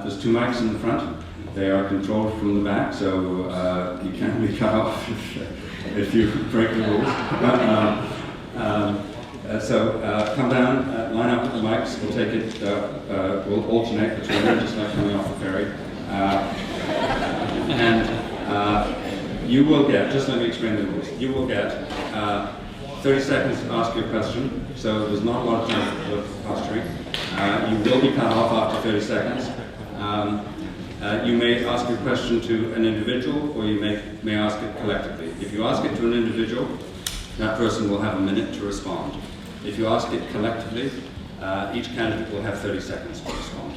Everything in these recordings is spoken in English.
There's 2 mics in the front. They are controlled from the back, so you can't be cut off if you break the rules. Come down, line up with the mics. We'll take it. We'll alternate between them, just like coming off the ferry. You will get, just let me explain the rules. You will get 30 seconds to ask your question, so there's not a lot of time for posturing. You will be cut off after 30 seconds. You may ask your question to an individual, or you may ask it collectively. If you ask it to an individual, that person will have a minute to respond. If you ask it collectively, each candidate will have 30 seconds to respond.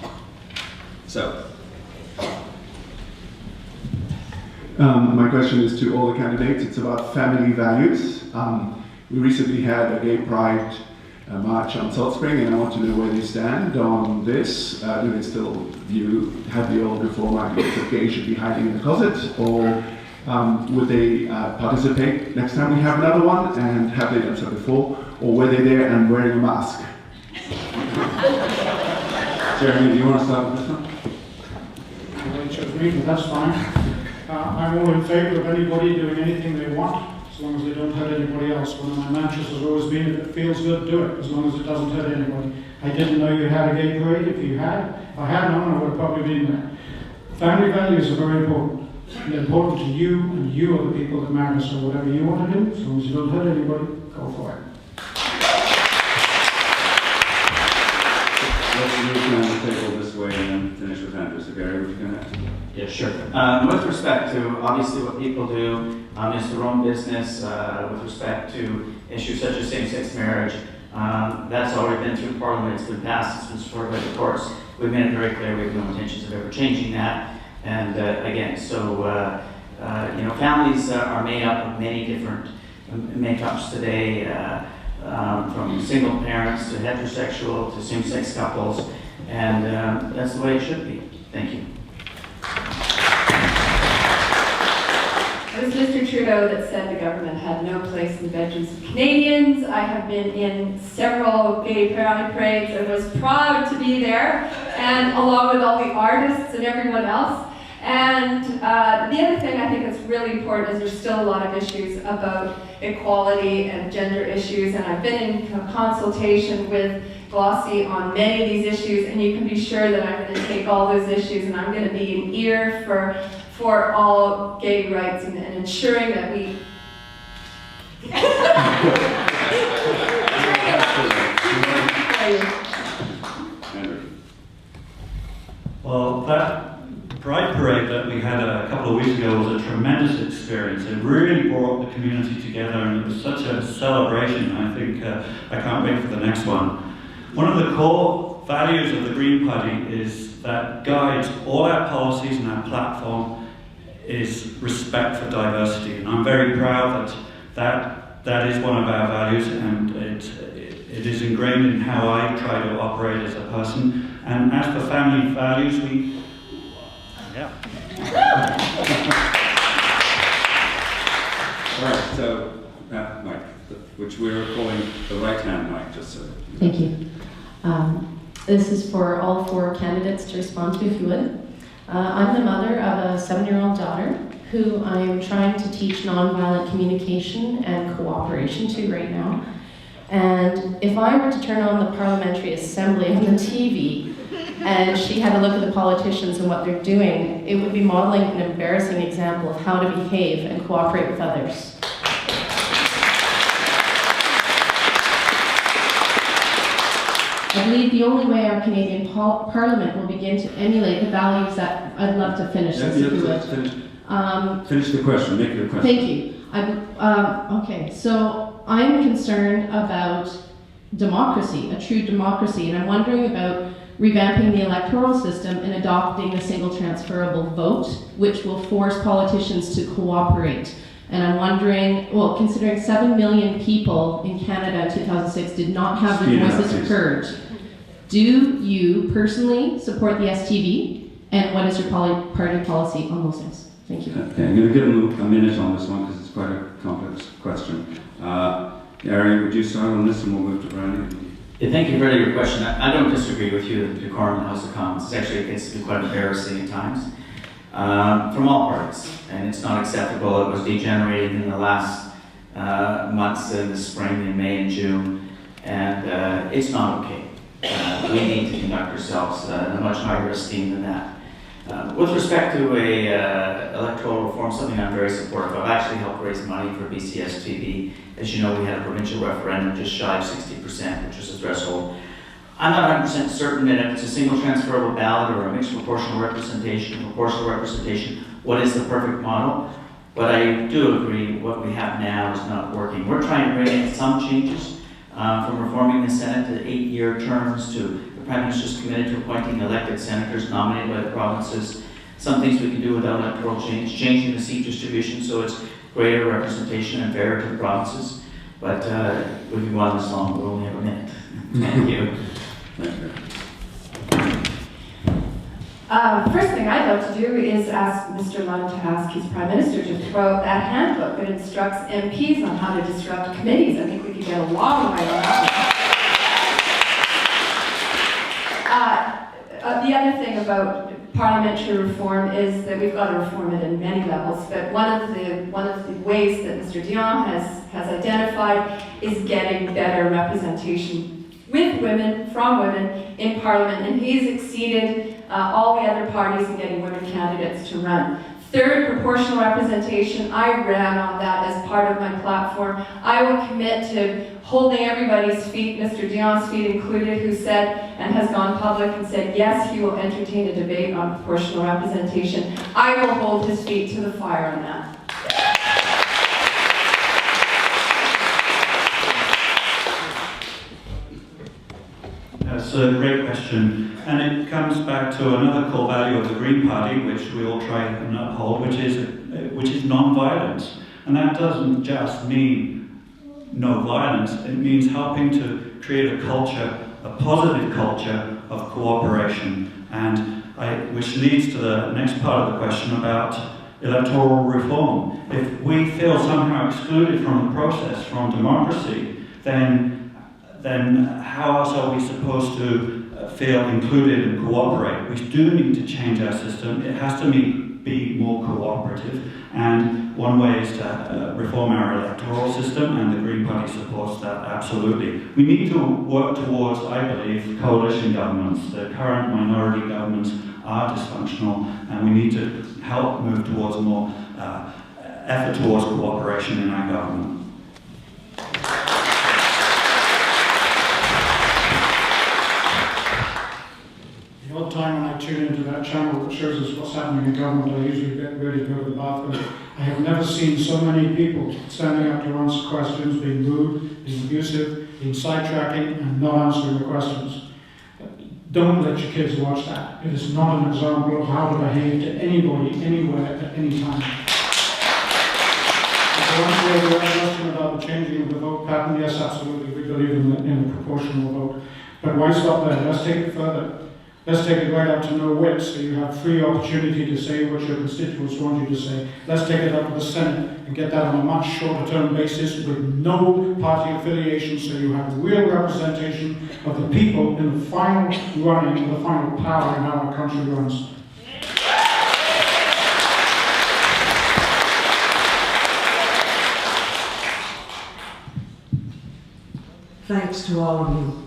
So. My question is to all the candidates. It's about family values. We recently had a gay pride march on Salt Spring, and I want to know where they stand on this. Do they still have the old reform ideas that gays should be hiding in the closet, or would they participate next time we have another one, and have they done so before, or were they there and wearing a mask? Jeremy, do you want to start with this one? That's fine. I'm all in favour of anybody doing anything they want, as long as they don't hurt anybody else. One of my mantras has always been, if it feels good, do it, as long as it doesn't hurt anybody. I didn't know you had a gay parade. If I had known, I would have probably been there. Family values are very important. They're important to you, and you are the people that matter, so whatever you want to do, as long as you don't hurt anybody, go for it. Let's move down the table this way and then finish with Andrew. So Gary, what are you going to ask? Yeah, sure. With respect to obviously what people do is their own business. With respect to issues such as same-sex marriage, that's already been through Parliament. It's been passed. It's been supported by the courts. We've made it very clear we have no intentions of ever changing that. And again, so families are made up of many different makeups today, from single parents to heterosexual to same-sex couples, and that's the way it should be. Thank you. It was Mr. Trudeau that said the government had no place in the bedrooms of Canadians. I have been in several gay pride parades and was proud to be there, and along with all the artists and everyone else. And the other thing I think that's really important is there's still a lot of issues about equality and gender issues, and I've been in consultation with Glossy on many of these issues, and you can be sure that I'm going to take all those issues and I'm going to be an ear for all gay rights and ensuring that we... Well, that Pride Parade that we had a couple of weeks ago was a tremendous experience. It really brought the community together, and it was such a celebration. I think I can't wait for the next one. One of the core values of the Green Party is that guides all our policies and our platform is respect for diversity, and I'm very proud that is one of our values, and it is ingrained in how I try to operate as a person. And as for family values, All right, so that mic, which we're calling the right-hand mic, just so. Thank you. This is for all 4 candidates to respond to, if you would. I'm the mother of a 7-year-old daughter who I am trying to teach nonviolent communication and cooperation to right now. And if I were to turn on the Parliamentary Assembly on the TV and she had a look at the politicians and what they're doing, it would be modeling an embarrassing example of how to behave and cooperate with others. I believe the only way our Canadian Parliament will begin to emulate the values that I'd love to finish this, if you would. Finish the question, make your question. Thank you. Okay, so I'm concerned about democracy, a true democracy, and I'm wondering about revamping the electoral system and adopting a single transferable vote, which will force politicians to cooperate. And I'm wondering, well, considering 7 million people in Canada in 2006 did not have their voices heard, do you personally support the STV? And what is your party policy on those things? Thank you. Okay, I'm going to give him a minute on this one because it's quite a complex question. Gary, would you start on this and we'll move to Brandon? Yeah, thank you for your question. I don't disagree with you that the decorum in the House of Commons gets to be quite embarrassing at times from all parties, and it's not acceptable. It was degenerating in the last months in the spring, in May and June, and it's not okay. We need to conduct ourselves in a much higher esteem than that. With respect to electoral reform, something I'm very supportive of, I've actually helped raise money for BCSTV. As you know, we had a provincial referendum just shy of 60%, which was the threshold. I'm not 100% certain that if it's a single transferable ballot or a mixed proportional representation, what is the perfect model? But I do agree what we have now is not working. We're trying to bring in some changes from reforming the Senate to 8-year terms, to the Prime Minister's committed to appointing elected senators nominated by the provinces. Some things we can do without electoral change, changing the seat distribution so it's greater representation and fairer to the provinces. But we can go on this long, we only have a minute. Thank you. First thing I'd like to do is ask Mr. Lund to ask his Prime Minister to throw out that handbook that instructs MPs on how to disrupt committees. I think we could get a long way on that. The other thing about parliamentary reform is that we've got to reform it in many levels, but one of the ways that Mr. Dion has identified is getting better representation with women, from women in Parliament, and he's exceeded all the other parties in getting women candidates to run. Third, proportional representation. I ran on that as part of my platform. I will commit to holding everybody's feet, Mr. Dion's feet included, who said and has gone public and said, yes, he will entertain a debate on proportional representation. I will hold his feet to the fire on that. That's a great question, and it comes back to another core value of the Green Party, which we all try and uphold, which is non-violence. And that doesn't just mean no violence, it means helping to create a culture, a positive culture of cooperation, and which leads to the next part of the question about electoral reform. If we feel somehow excluded from the process, from democracy, then how else are we supposed to feel included and cooperate? We do need to change our system. It has to be more cooperative, and one way is to reform our electoral system, and the Green Party supports that absolutely. We need to work towards, I believe, coalition governments. The current minority governments are dysfunctional, and we need to help move towards more effort towards cooperation in our government. The odd time when I tune into that channel that shows us what's happening in government, I usually get ready to go to the bathroom. I have never seen so many people standing up to answer questions, being rude, being abusive, being sidetracking, and not answering the questions. Don't let your kids watch that. It is not an example of how to behave to anybody, anywhere, at any time. To answer your question about the changing of the vote pattern, yes, absolutely, we believe in a proportional vote. But why stop there? Let's take it further. Let's take it right up to no wit, so you have free opportunity to say what your constituents want you to say. Let's take it up to the Senate and get that on a much shorter term basis with no party affiliation, so you have real representation of the people in the final running, the final power in how our country runs. Thanks to all of you.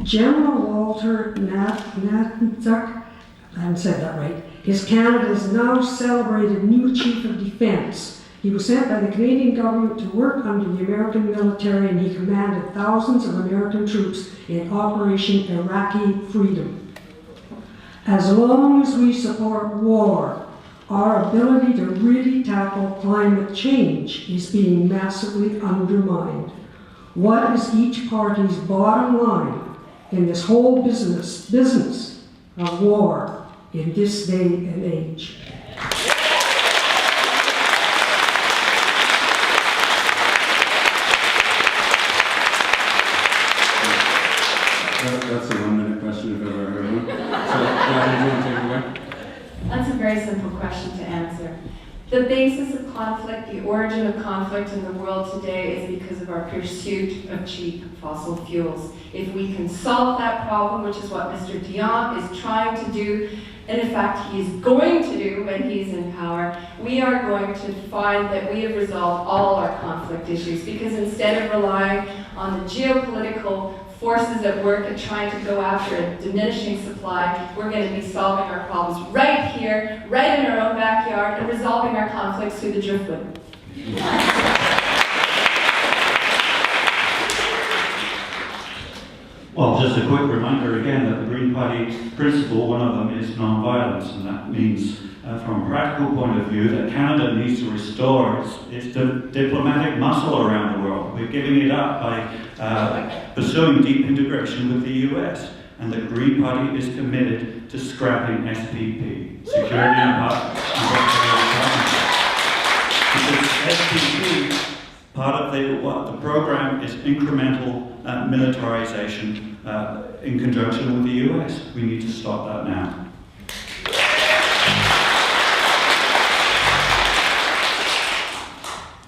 General Walter Nathanzuk, I haven't said that right, is Canada's now celebrated new Chief of Defence. He was sent by the Canadian government to work under the American military, and he commanded thousands of American troops in Operation Iraqi Freedom. As long as we support war, our ability to really tackle climate change is being massively undermined. What is each party's bottom line in this whole business of war in this day and age? That's a 1-minute question if I've ever heard one. So, Gavin, do you want to take it away? That's a very simple question to answer. The basis of conflict, the origin of conflict in the world today is because of our pursuit of cheap fossil fuels. If we can solve that problem, which is what Mr. Dion is trying to do, and in fact he is going to do when he's in power, we are going to find that we have resolved all our conflict issues, because instead of relying on the geopolitical forces at work and trying to go after a diminishing supply, we're going to be solving our problems right here, right in our own backyard, and resolving our conflicts through the driftwood. Well, just a quick reminder again that the Green Party principle, one of them is non-violence, and that means, from a practical point of view, that Canada needs to restore its diplomatic muscle around the world. We're giving it up by pursuing deep integration with the US, and the Green Party is committed to scrapping SPP, Security and Prosperity. Because SPP, part of the program is incremental militarization in conjunction with the US. We need to stop that now.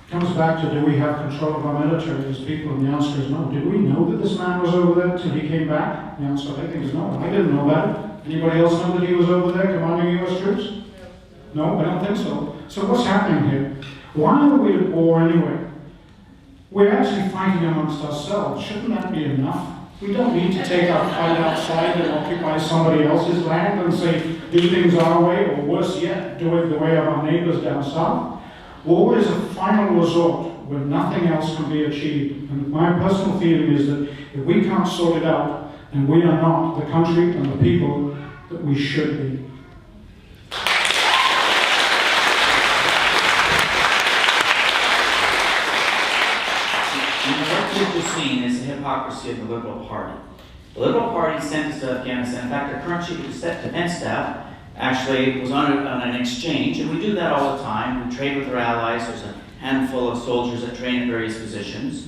Comes back to, do we have control of our military as people? And the answer is no. Did we know that this man was over there till he came back? The answer, I think, is no. I didn't know about it. Anybody else know that he was over there commanding US troops? No, I don't think so. So what's happening here? Why are we at war anyway? We're actually fighting amongst ourselves. Shouldn't that be enough? We don't need to take our fight outside and occupy somebody else's land and say, do things our way, or worse yet, do it the way of our neighbors down south. War is a final resort where nothing else can be achieved. And my personal feeling is that if we can't sort it out, then we are not the country and the people that we should be. What we've just seen is the hypocrisy of the Liberal Party. The Liberal Party sent us to Afghanistan. In fact, our current Chief of Defense Staff actually was on an exchange, and we do that all the time. We trade with our allies. There's a handful of soldiers that train at various positions.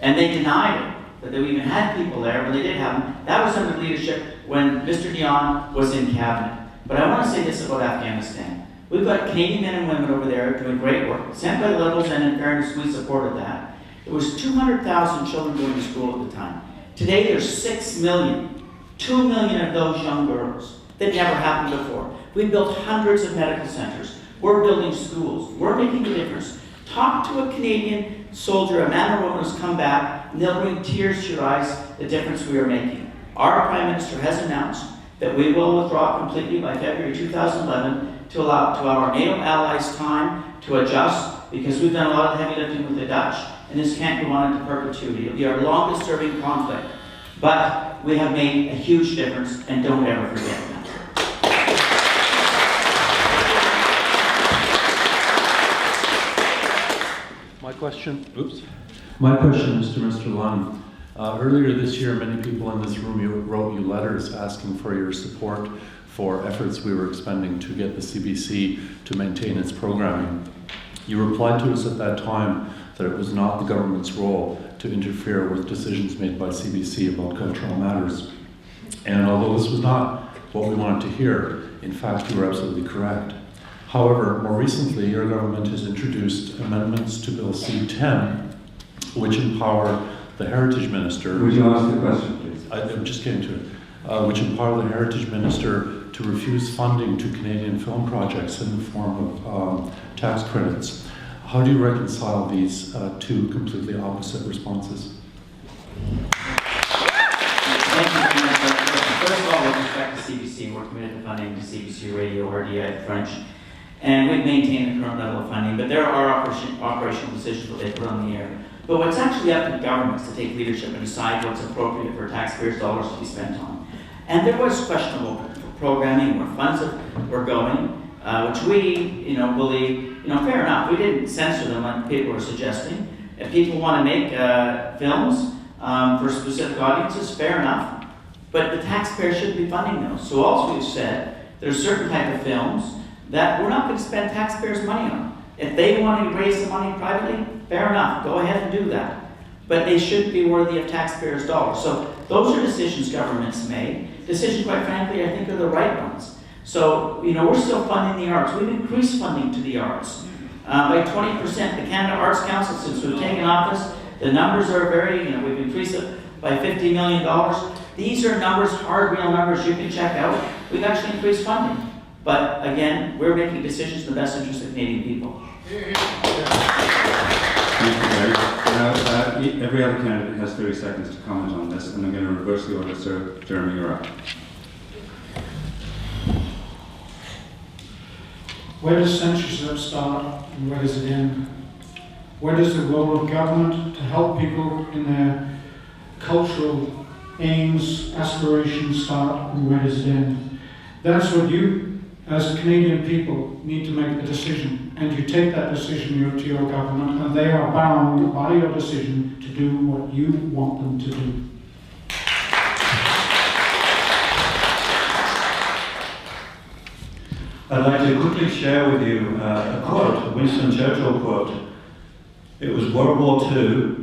And they denied it, that we even had people there, but they did have them. That was under leadership when Mr. Dion was in cabinet. But I want to say this about Afghanistan. We've got Canadian men and women over there doing great work, sent by the Liberals, and in fairness, we supported that. There was 200,000 children going to school at the time. Today there's 6 million. 2 million of those young girls. That never happened before. We built hundreds of medical centers. We're building schools. We're making a difference. Talk to a Canadian soldier, a man or woman who's come back, and they'll bring tears to your eyes the difference we are making. Our Prime Minister has announced that we will withdraw completely by February 2011 to allow our NATO allies time to adjust, because we've done a lot of heavy lifting with the Dutch, and this can't go on into perpetuity. It'll be our longest serving conflict. But we have made a huge difference, and don't ever forget that. My question is to Mr. Lunn. Earlier this year, many people in this room wrote you letters asking for your support for efforts we were expending to get the CBC to maintain its programming. You replied to us at that time that it was not the government's role to interfere with decisions made by CBC about cultural matters. And although this was not what we wanted to hear, in fact, you were absolutely correct. However, more recently, your government has introduced amendments to Bill C-10, which empower the Heritage Minister... Would you ask the question, please? I just came to it. Which empower the Heritage Minister to refuse funding to Canadian film projects in the form of tax credits. How do you reconcile these two completely opposite responses? Thank you very much for that question. First of all, with respect to CBC, we're committed to funding the CBC Radio, RDI, French, and we've maintained the current level of funding, but there are operational decisions that they put on the air. But what's actually up to governments to take leadership and decide what's appropriate for taxpayers' dollars to be spent on. And there was questionable programming where funds were going, which we, believe, fair enough. We didn't censor them like people were suggesting. If people want to make films for specific audiences, fair enough. But the taxpayers shouldn't be funding those. So also we've said there's certain type of films that we're not going to spend taxpayers' money on. If they want to raise the money privately, fair enough, go ahead and do that. But they shouldn't be worthy of taxpayers' dollars. So those are decisions governments made. Decisions, quite frankly, I think are the right ones. So, we're still funding the arts. We've increased funding to the arts by 20%. The Canada Arts Council, since we've taken office, the numbers are we've increased it by $50 million. These are numbers, hard, real numbers you can check out. We've actually increased funding. But again, we're making decisions in the best interest of Canadian people. Thank you, Gary. Now, every other candidate has 30 seconds to comment on this, and I'm going to reverse the order, so Jeremy, you're up. Where does censorship start and where does it end? Where does the role of government to help people in their cultural aims, aspirations start, and where does it end? That's what you, as Canadian people, need to make the decision. And you take that decision to your government, and they are bound by your decision to do what you want them to do. I'd like to quickly share with you a quote, a Winston Churchill quote. It was World War II,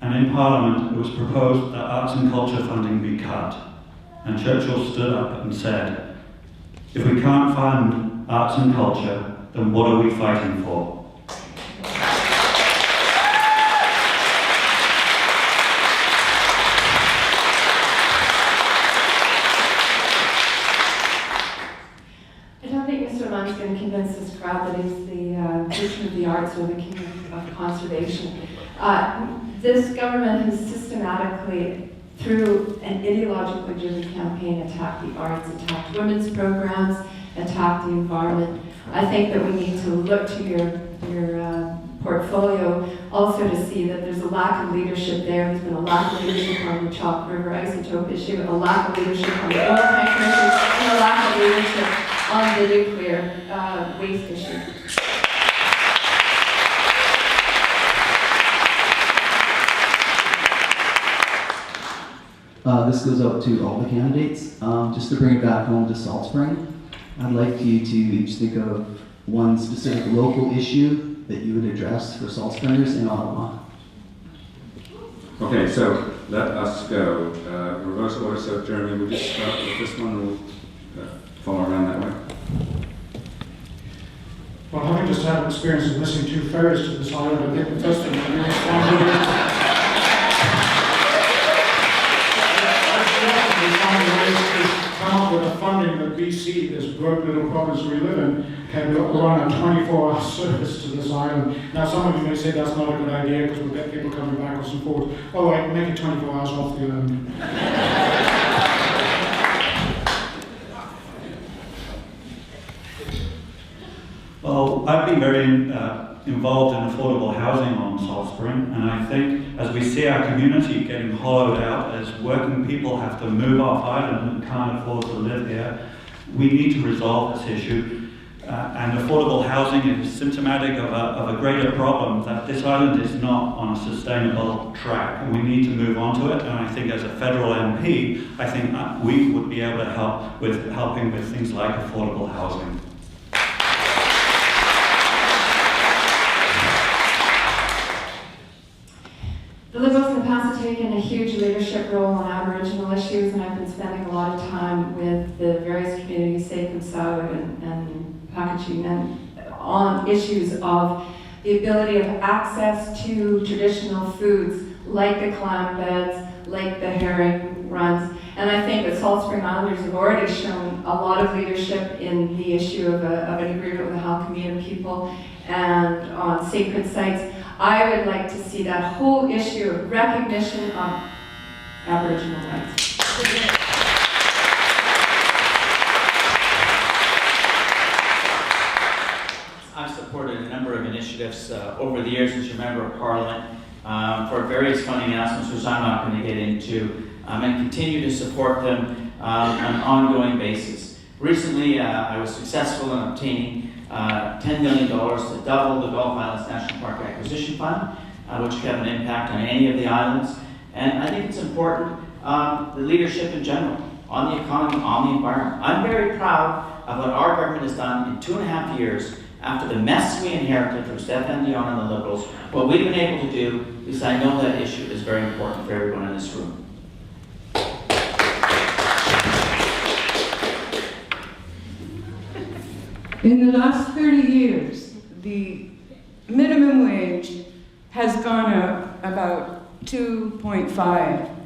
and in Parliament it was proposed that arts and culture funding be cut. And Churchill stood up and said, "If we can't fund arts and culture, then what are we fighting for?" I don't think Mr. Lund's going to convince this crowd that he's the patron of the arts or the king of conservation. This government has systematically, through an ideologically driven campaign, attacked the arts, attacked women's programs, attacked the environment. I think that we need to look to your portfolio also to see that there's a lack of leadership there. There's been a lack of leadership on the Chalk River isotope issue, a lack of leadership on the oil tanker issue, and a lack of leadership on the nuclear waste issue. This goes out to all the candidates. Just to bring it back home to Salt Spring, I'd like you to each think of one specific local issue that you would address for Salt Springers in Ottawa. Okay, so let us go. Reverse order, so Jeremy, we'll just start with this one, and we'll follow around that way. Well, having just had an experience of missing 2 ferries to this island, I think the first thing that we respond to come up with a funding that BC, this broke little province we live in, can run a 24-hour service to this island. Now, some of you may say that's not a good idea because we'll get people coming backwards and forwards. Oh, wait, make it 24 hours off the island. Well, I've been very involved in affordable housing on Salt Spring, and I think as we see our community getting hollowed out, as working people have to move off island and can't afford to live here, we need to resolve this issue. And affordable housing is symptomatic of a greater problem, that this island is not on a sustainable track, and we need to move on to it. And I think as a federal MP, I think we would be able to help with helping with things like affordable housing. The Liberals in the past have taken a huge leadership role on Aboriginal issues, and I've been spending a lot of time with the various communities, Safe and Saud and Pakaching, on issues of the ability of access to traditional foods like the clam beds, like the herring runs. And I think that Salt Spring Islanders have already shown a lot of leadership in the issue of an agreement with the Halkamiya people and on sacred sites. I would like to see that whole issue of recognition of Aboriginal rights. I've supported a number of initiatives over the years as a member of Parliament for various funding announcements, which I'm not going to get into, and continue to support them on an ongoing basis. Recently, I was successful in obtaining $10 million to double the Gulf Islands National Park Acquisition Fund, which could have an impact on any of the islands. And I think it's important, the leadership in general, on the economy, on the environment. I'm very proud of what our government has done in 2.5 years after the mess we inherited from Stéphane Dion and the Liberals. What we've been able to do is I know that issue is very important for everyone in this room. In the last 30 years, the minimum wage has gone up about 2.5.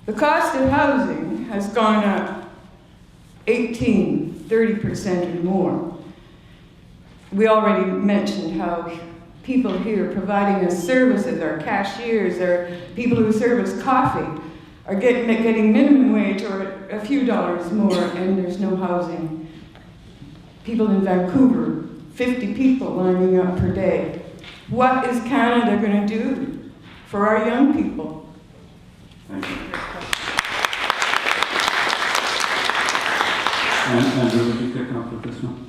The cost of housing has gone up 30% or more. We already mentioned how people here providing us services, our cashiers, our people who serve us coffee, are getting minimum wage or a few dollars more, and there's no housing. People in Vancouver, 50 people lining up per day. What is Canada going to do for our young people? Thank you. Andrew, would you kick off with this one?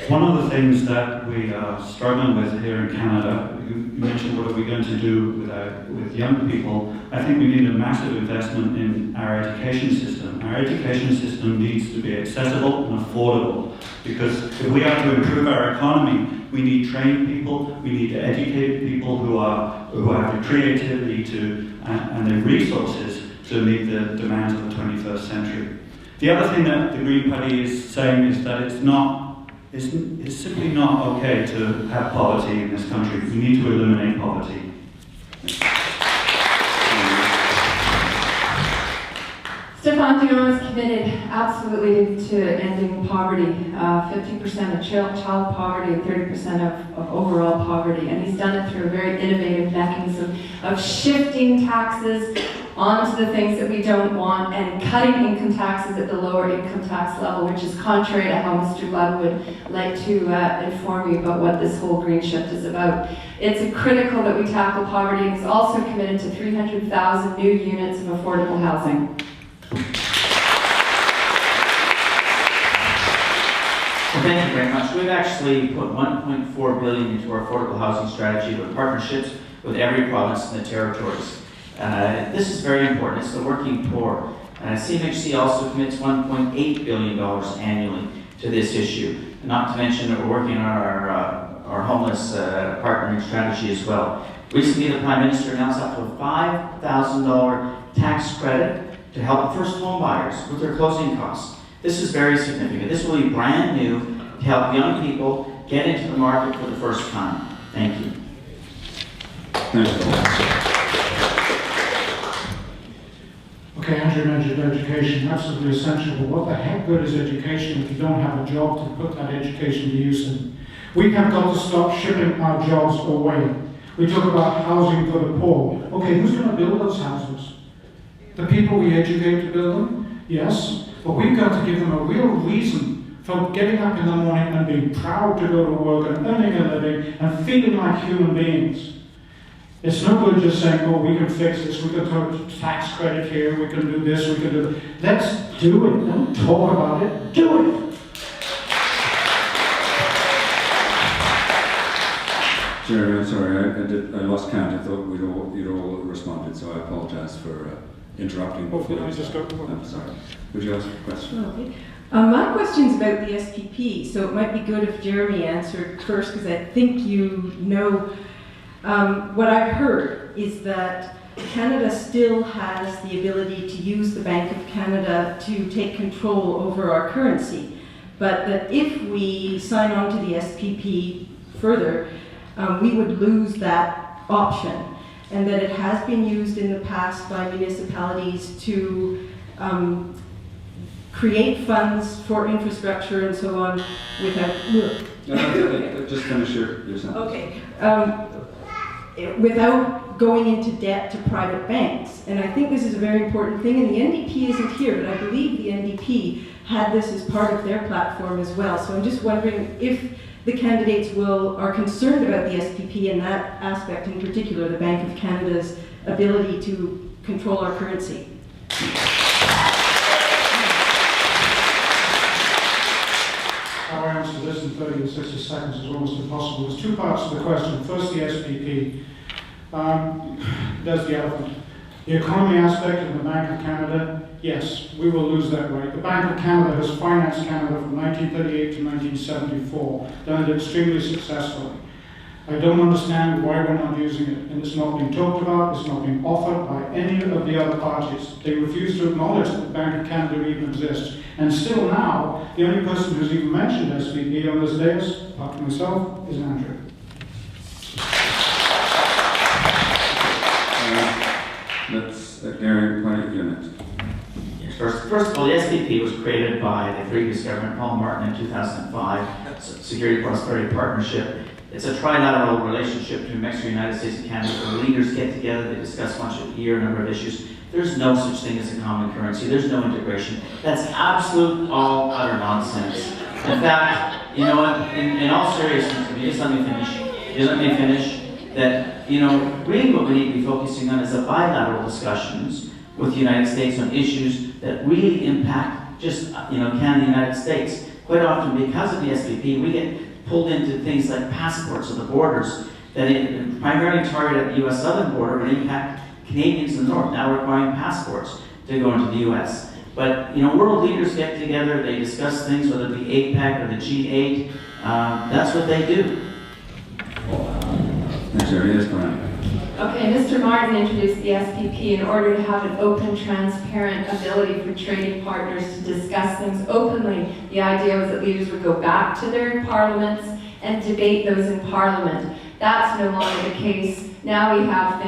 One of the things that we are struggling with here in Canada, you mentioned what are we going to do with young people. I think we need a massive investment in our education system. Our education system needs to be accessible and affordable, because if we are to improve our economy, we need trained people, we need educated people who have the creativity and the resources to meet the demands of the 21st century. The other thing that the Green Party is saying is that it's simply not okay to have poverty in this country. We need to eliminate poverty. Stéphane Dion is committed absolutely to ending poverty, 50% of child poverty and 30% of overall poverty. And he's done it through a very innovative mechanism of shifting taxes onto the things that we don't want and cutting income taxes at the lower income tax level, which is contrary to how Mr. Love would like to inform you about what this whole green shift is about. It's critical that we tackle poverty, and he's also committed to 300,000 new units of affordable housing. Well, thank you very much. We've actually put $1.4 billion into our affordable housing strategy with partnerships with every province in the territories. This is very important. It's the working poor. CMHC also commits $1.8 billion annually to this issue. Not to mention that we're working on our homeless partnering strategy as well. Recently, the Prime Minister announced up to a $5,000 tax credit to help first home buyers with their closing costs. This is very significant. This will be brand new to help young people get into the market for the first time. Thank you. Thank you. Okay, Andrew mentioned education, absolutely essential, but what the heck good is education if you don't have a job to put that education to use in? We have got to stop shipping our jobs away. We talk about housing for the poor. Okay, who's going to build those houses? The people we educate to build them? Yes, but we've got to give them a real reason for getting up in the morning and being proud to go to work and earning a living and feeling like human beings. It's no good just saying, oh, we can fix this, we can take tax credit here, we can do this, we can do that. Let's do it. Don't talk about it, do it. Jerry, I'm sorry, I lost count. I thought you'd all responded, so I apologize for interrupting. Hopefully I just got I'm sorry. Would you ask a question? Okay. My question's about the SPP, so it might be good if Jeremy answered first, because I think you know. What I've heard is that Canada still has the ability to use the Bank of Canada to take control over our currency, but that if we sign on to the SPP further, we would lose that option, and that it has been used in the past by municipalities to create funds for infrastructure and so on without... No, just finish your sentence. Okay. Without going into debt to private banks. And I think this is a very important thing, and the NDP isn't here, but I believe the NDP had this as part of their platform as well. So I'm just wondering if the candidates are concerned about the SPP and that aspect in particular, the Bank of Canada's ability to control our currency. How I answer this in 30 or 60 seconds is almost impossible. There's two parts to the question. First, the SPP. There's the elephant. The economy aspect of the Bank of Canada, yes, we will lose that right. The Bank of Canada has financed Canada from 1938 to 1974, done it extremely successfully. I don't understand why we're not using it, and it's not being talked about, it's not being offered by any of the other parties. They refuse to acknowledge that the Bank of Canada even exists. And still now, the only person who's even mentioned SVP on this dais, apart from myself, is Andrew. Let's, Gary, why don't you go next? First of all, the SPP was created by the previous government, Paul Martin, in 2005, Security Prosperity Partnership. It's a trilateral relationship between Mexico, United States, and Canada, where leaders get together, they discuss once a year a number of issues. There's no such thing as a common currency. There's no integration. That's absolute, all utter nonsense. In fact, you know what, in all seriousness, if you just let me finish, that, you know, really what we need to be focusing on is the bilateral discussions with the United States on issues that really impact just, you know, Canada and the United States. Quite often, because of the SPP, we get pulled into things like passports at the borders that primarily target at the U.S. southern border and impact Canadians in the north, now requiring passports to go into the U.S. But, you know, world leaders get together, they discuss things, whether it be APEC or the G8, that's what they do. Next area is Brian. Okay, Mr. Martin introduced the SPP in order to have an open, transparent ability for trading partners to discuss things openly. The idea was that leaders would go back to their parliaments and debate those in parliament. That's no longer the case. Now we have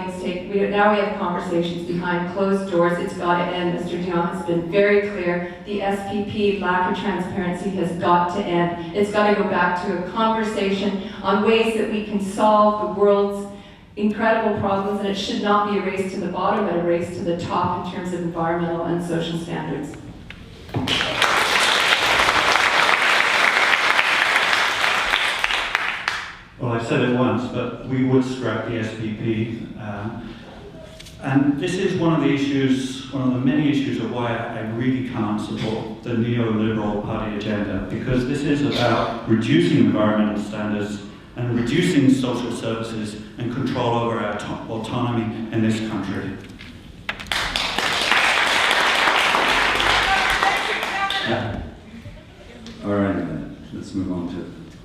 now we have conversations behind closed doors. It's got to end. Mr. Dion has been very clear. The SPP lack of transparency has got to end. It's got to go back to a conversation on ways that we can solve the world's incredible problems, and it should not be a race to the bottom, but a race to the top in terms of environmental and social standards. Well, I said it once, but we would scrap the SPP. And this is one of the issues, one of the many issues of why I really can't support the neoliberal party agenda, because this is about reducing environmental standards and reducing social services and control over our autonomy in this country. Yeah. All right, then. Let's move on to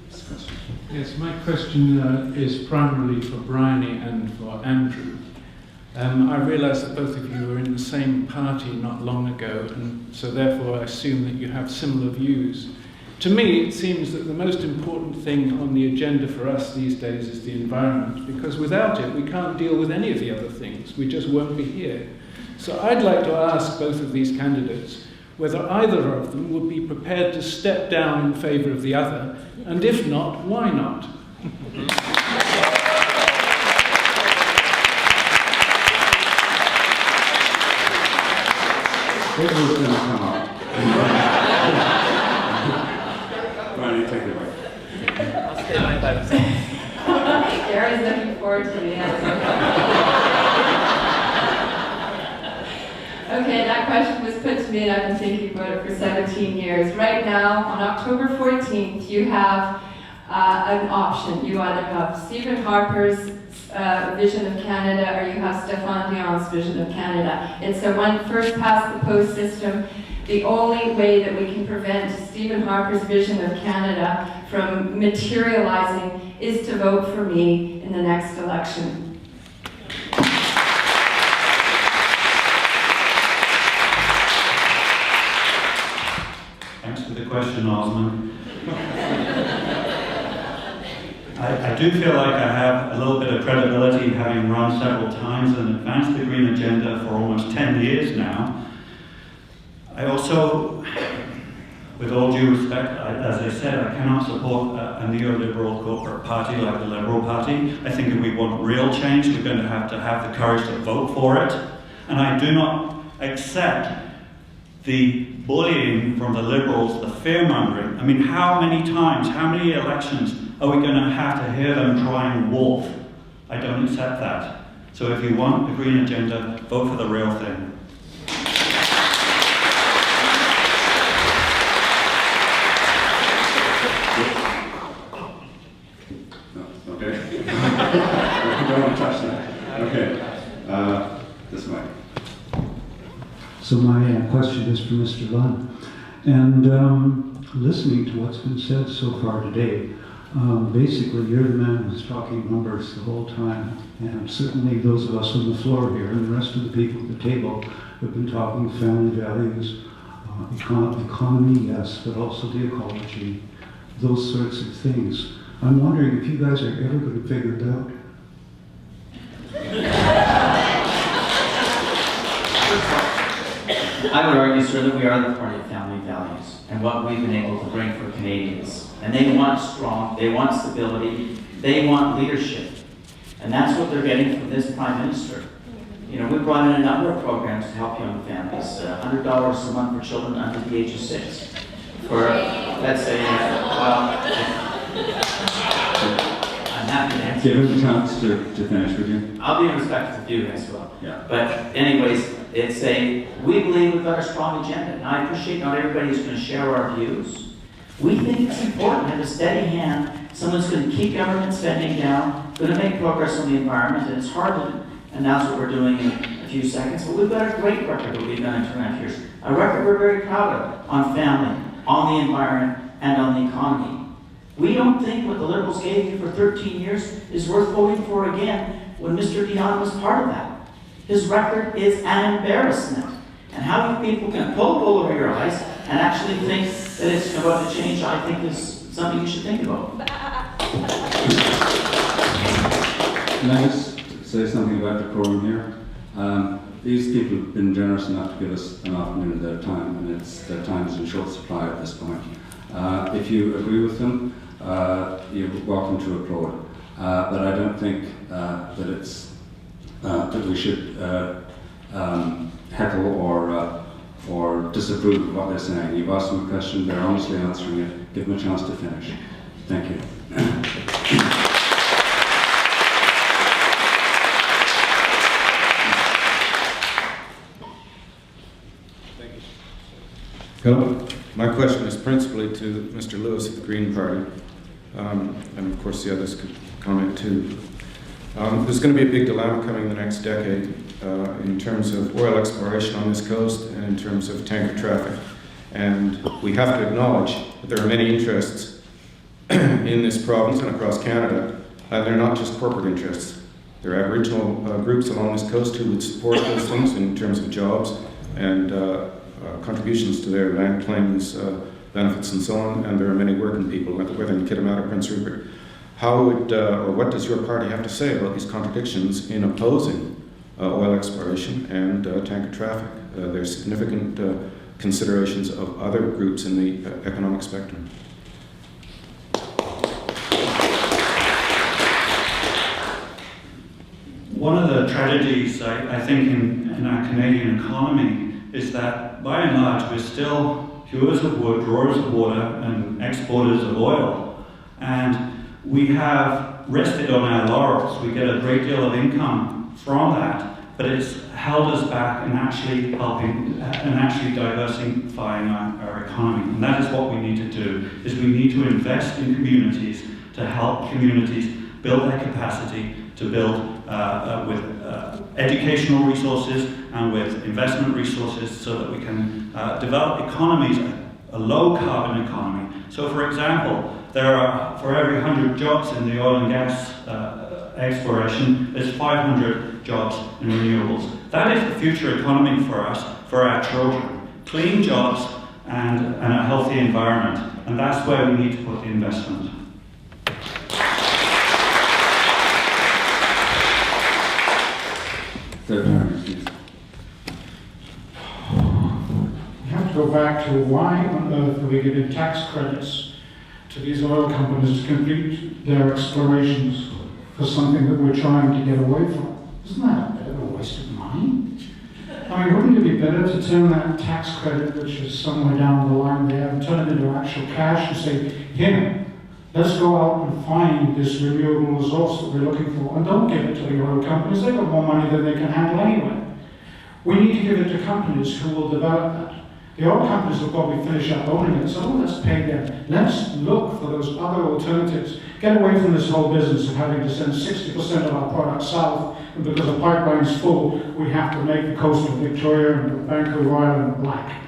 this question. Yes, my question is primarily for Bryony and for Andrew. I realise that both of you were in the same party not long ago, and so therefore I assume that you have similar views. To me, it seems that the most important thing on the agenda for us these days is the environment, because without it, we can't deal with any of the other things. We just won't be here. So I'd like to ask both of these candidates whether either of them would be prepared to step down in favour of the other, and if not, why not? It was going to come up. Brian, take it away. I'll stay my 5%. Gary's looking forward to the answer. Okay, that question was put to me and I've been thinking about it for 17 years. Right now, on October 14th, you have an option. You either have Stephen Harper's vision of Canada or you have Stéphane Dion's vision of Canada. It's a one first past the post system. The only way that we can prevent Stephen Harper's vision of Canada from materializing is to vote for me in the next election. Thanks for the question, Osman. I do feel like I have a little bit of credibility, having run several times and advanced the Green Agenda for almost 10 years now. I also, with all due respect, as I said, I cannot support a neoliberal corporate party like the Liberal Party. I think if we want real change, we're going to have the courage to vote for it. And I do not accept the bullying from the Liberals, the fear-mongering. I mean, how many times, how many elections are we going to have to hear them crying wolf? I don't accept that. So if you want the Green Agenda, vote for the real thing. Okay. Don't want to touch that. Okay. This way. So my question is for Mr. Lunn. And listening to what's been said so far today, Basically, you're the man who's talking numbers the whole time, and certainly those of us on the floor here and the rest of the people at the table have been talking family values, economy, yes, but also the ecology, those sorts of things. I'm wondering if you guys are ever going to figure it out. I would argue, sir, that we are the party of family values and what we've been able to bring for Canadians. And they want strong, they want stability, they want leadership. And that's what they're getting from this Prime Minister. You know, we brought in a number of programs to help young families. $100 a month for children under the age of 6. For, let's say, I'm happy to answer. Give him a chance to finish, would you? I'll be respectful to you as well. Yeah. But anyways, we believe we've got a strong agenda. And I appreciate not everybody's going to share our views. We think it's important to have a steady hand. Someone's going to keep government spending down, going to make progress on the environment, and it's hard to announce what we're doing in a few seconds, but we've got a great record that we've done in 2.5 years. A record we're very proud of on family, on the environment, and on the economy. We don't think what the Liberals gave you for 13 years is worth voting for again when Mr. Dion was part of that. His record is an embarrassment. And how you people can pull the wool over your eyes and actually think that it's about to change, I think is something you should think about. Can I just say something about the quorum here? These people have been generous enough to give us an afternoon of their time, and their time is in short supply at this point. If you agree with them, you're welcome to applaud. But I don't think that it's that we should heckle or disapprove of what they're saying. You've asked them a question, they're honestly answering it. Give them a chance to finish. Thank you. Hello. My question is principally to Mr. Lewis of the Green Party, and of course the others could comment too. There's going to be a big dilemma coming in the next decade in terms of oil exploration on this coast and in terms of tanker traffic. And we have to acknowledge that there are many interests in this province and across Canada, and they're not just corporate interests. There are Aboriginal groups along this coast who would support those things in terms of jobs and contributions to their land claims, benefits and so on, and there are many working people, whether in Kitimat or Prince Rupert. How would, or what does your party have to say about these contradictions in opposing oil exploration and tanker traffic? There's significant considerations of other groups in the economic spectrum. One of the tragedies, I think, in our Canadian economy is that, by and large, we're still hewers of wood, drawers of water, and exporters of oil. And we have rested on our laurels. We get a great deal of income from that, but it's held us back in actually helping and actually diversifying our economy. And that is what we need to do, is we need to invest in communities to help communities build their capacity to build with educational resources and with investment resources so that we can develop economies, a low carbon economy. So for example, there are, for every 100 jobs in the oil and gas exploration, there's 500 jobs in renewables. That is the future economy for us, for our children. Clean jobs and a healthy environment. And that's where we need to put the investment. Third time, please. You have to go back to why on earth are we giving tax credits to these oil companies to complete their explorations for something that we're trying to get away from? Isn't that a bit of a waste of money? I mean, wouldn't it be better to turn that tax credit, which is somewhere down the line there, and turn it into actual cash and say, here, let's go out and find this renewable resource that we're looking for, and don't give it to the oil companies. They've got more money than they can handle anyway. We need to give it to companies who will develop that. The oil companies will probably finish up owning it, so let's pay them. Let's look for those other alternatives. Get away from this whole business of having to send 60% of our product south, and because the pipeline's full, we have to make the coast of Victoria and Vancouver Island black.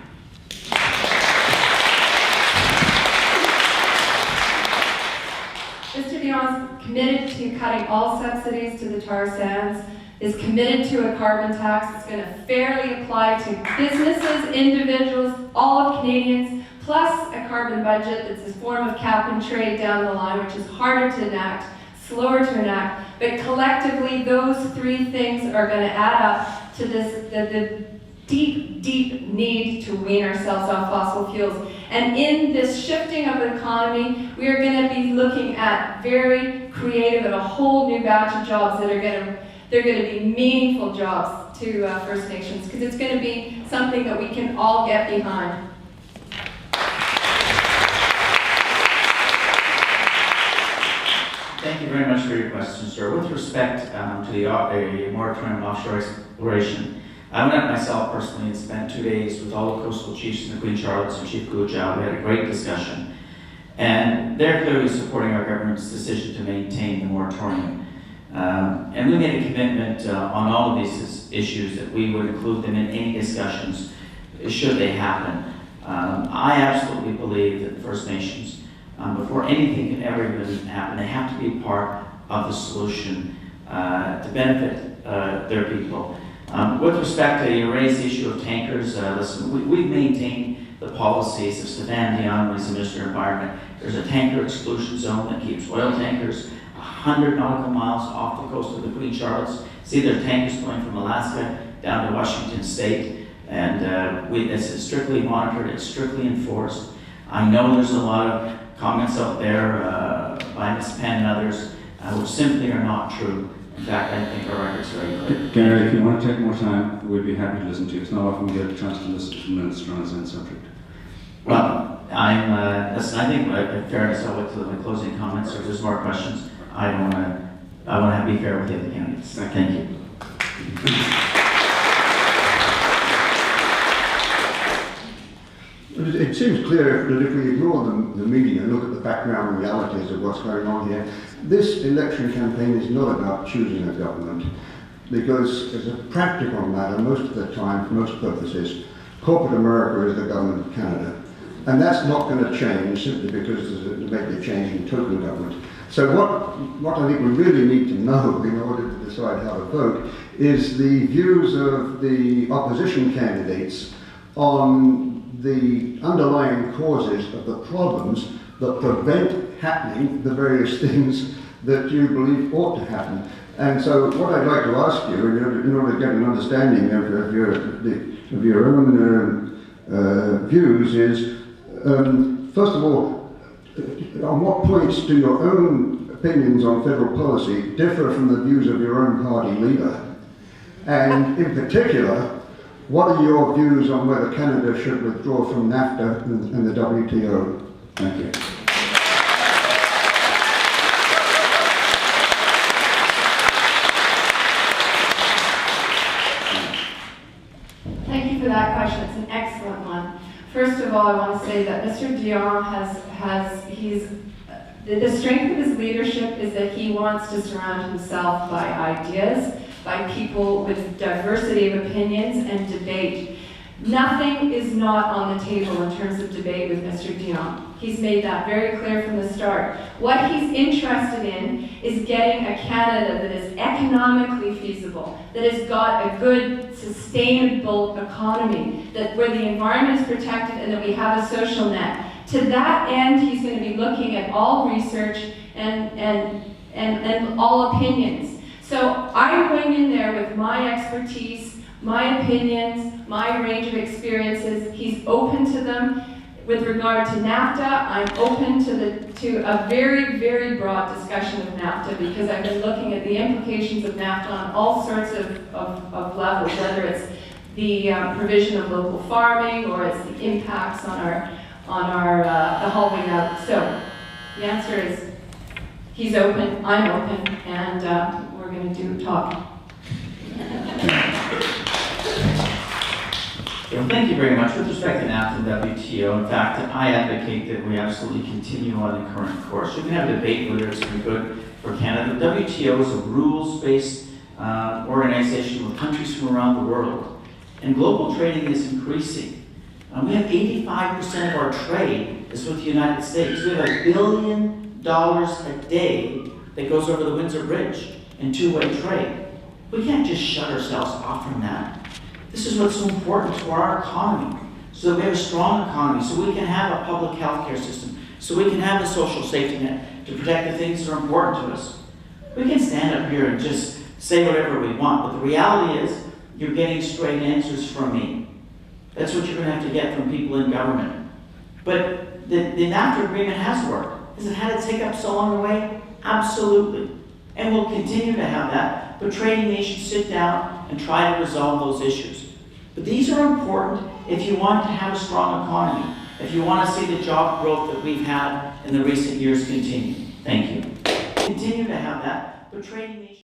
committed to cutting all subsidies to the tar sands, is committed to a carbon tax that's going to fairly apply to businesses, individuals, all of Canadians, plus a carbon budget that's a form of cap and trade down the line, which is harder to enact, slower to enact, but collectively those three things are going to add up to this, the deep, deep need to wean ourselves off fossil fuels. And in this shifting of the economy, we are going to be looking at very creative and a whole new batch of jobs that are they're going to be meaningful jobs to First Nations, because it's going to be something that we can all get behind. Thank you very much for your question, sir. With respect to the moratorium on offshore exploration, I went up myself personally and spent 2 days with all the coastal chiefs in the Queen Charlotte and Chief Gujaw. We had a great discussion. And they're clearly supporting our government's decision to maintain the moratorium. And we made a commitment on all of these issues that we would include them in any discussions should they happen. I absolutely believe that the First Nations, before anything can ever even happen, they have to be part of the solution to benefit their people. With respect to you raised the issue of tankers, listen, we've maintained the policies of Stefan Dion when he's the Minister of Environment. There's a tanker exclusion zone that keeps oil tankers 100 nautical miles off the coast of the Queen Charlottes. See, there are tankers going from Alaska down to Washington State, and it's strictly monitored, it's strictly enforced. I know there's a lot of comments out there by Ms. Penn and others which simply are not true. In fact, I think our record's very clear. Gary, if you want to take more time, we'd be happy to listen to you. It's not often we get a chance to listen to ministers on the same subject. Well, listen, I think in fairness, I'll wait till my closing comments. If there's more questions, I want to be fair with the other candidates. Thank you. It seems clear that if we ignore the media and look at the background realities of what's going on here, this election campaign is not about choosing a government, because as a practical matter, most of the time, for most purposes, corporate America is the government of Canada. And that's not going to change simply because there may be a change in token government. So what I think we really need to know in order to decide how to vote is the views of the opposition candidates on the underlying causes of the problems that prevent happening the various things that you believe ought to happen. And so what I'd like to ask you, in order to get an understanding of your own views, is first of all, on what points do your own opinions on federal policy differ from the views of your own party leader? And in particular, what are your views on whether Canada should withdraw from NAFTA and the WTO? Thank you. Thank you for that question. It's an excellent one. First of all, I want to say that Mr. Dion the strength of his leadership is that he wants to surround himself by ideas, by people with diversity of opinions and debate. Nothing is not on the table in terms of debate with Mr. Dion. He's made that very clear from the start. What he's interested in is getting a Canada that is economically feasible, that has got a good, sustainable economy, where the environment is protected and that we have a social net. To that end, he's going to be looking at all research and all opinions. So I'm going in there with my expertise, my opinions, my range of experiences. He's open to them. With regard to NAFTA, I'm open to a very, very broad discussion of NAFTA, because I've been looking at the implications of NAFTA on all sorts of levels, whether it's the provision of local farming or it's the impacts on the hauling out. So the answer is he's open, I'm open, and we're going to talk. Well, thank you very much. With respect to NAFTA and WTO, in fact, I advocate that we absolutely continue on the current course. We can have a debate whether it's been good for Canada. The WTO is a rules-based organization with countries from around the world. And global trading is increasing. We have 85% of our trade is with the United States. We have $1 billion a day that goes over the Windsor Bridge and two-way trade. We can't just shut ourselves off from that. This is what's so important to our economy, so that we have a strong economy, so we can have a public health care system, so we can have a social safety net to protect the things that are important to us. We can stand up here and just say whatever we want, but the reality is you're getting straight answers from me. That's what you're going to have to get from people in government. But the NAFTA agreement has worked. Has it had its hiccups along the way? Absolutely. And we'll continue to have that, but trading nations sit down and try to resolve those issues. But these are important if you want to have a strong economy, if you want to see the job growth that we've had in the recent years continue. Thank you. Continue to have that, but trading nations